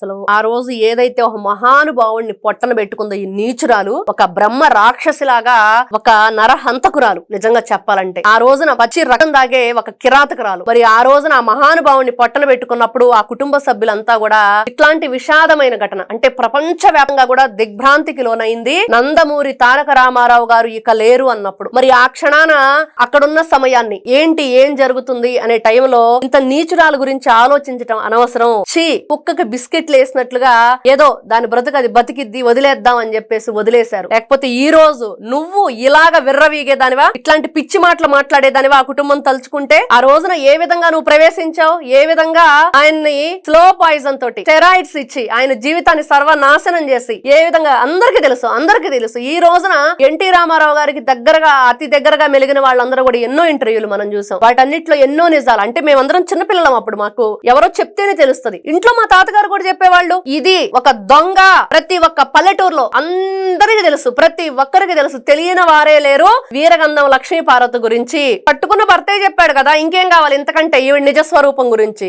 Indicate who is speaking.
Speaker 1: అసలు ఆ రోజు ఏదైతే ఒక మహానుభావుడిని పొట్టన పెట్టుకుందో ఈ నీచురాలు, ఒక బ్రహ్మ రాక్షసిలాగా ఒక నరహంతకురాలు. నిజంగా చెప్పాలంటే ఆ రోజున పచ్చి రకం దాగే ఒక కిరాతకురాలు. మరి ఆ రోజున ఆ మహానుభావుడిని పొట్టన పెట్టుకున్నప్పుడు ఆ కుటుంబ సభ్యులంతా కూడా ఇట్లాంటి విషాదమైన ఘటన అంటే ప్రపంచ వ్యాప్తంగా కూడా దిగ్భ్రాంతికి లోనైంది. నందమూరి తారక రామారావు గారు ఇక లేరు అన్నప్పుడు మరి ఆ క్షణాన అక్కడున్న సమయాన్ని ఏంటి ఏం జరుగుతుంది అనే టైంలో ఇంత నీచురాలు గురించి ఆలోచించటం అనవసరం. కుక్కకి బిస్కెట్లు వేసినట్లుగా ఏదో దాని బ్రతుకు అది బతికిద్ది వదిలేద్దాం అని చెప్పేసి వదిలేశారు. లేకపోతే ఈ రోజు నువ్వు ఇలాగ విర్రవీగేదానివా, ఇట్లాంటి పిచ్చి మాటలు మాట్లాడేదానివా ఆ కుటుంబం తలుచుకుంటే? ఆ రోజున ఏ విధంగా నువ్వు ప్రవేశించావు, ఏ విధంగా ఆయన్ని స్లో పాయిజన్ తోటి స్టెరాయిడ్స్ ఇచ్చి ఆయన జీవితాన్ని సర్వనాశనం చేసి ఏ విధంగా అందరికీ తెలుసు. ఈ రోజున ఎన్టీ రామారావు గారికి దగ్గరగా అతి దగ్గరగా మెలిగిన వాళ్ళందరూ కూడా ఎన్నో ఇంటర్వ్యూలు మనం చూసాం. వాటన్నిటిలో ఎన్నో నిజాలు. అంటే మేమందరం చిన్నపిల్లలం అప్పుడు, మాకు ఎవరో చెప్తేనే తెలుస్తుంది. ఇంట్లో మా తాతగారు కూడా చెప్పేవాళ్ళు, ఇది ఒక దొంగ ప్రతి ఒక్క పల్లెటూరులో అందరికి తెలుసు, ప్రతి ఒక్కరికి తెలుసు, తెలియని వారే లేరు. వీరగంధం లక్ష్మీ పార్వతి గురించి పట్టుకున్న భర్తే చెప్పాడు కదా, ఇంకేం కావాలి ఇంతకంటే ఈవిడ నిజస్వరూపం గురించి.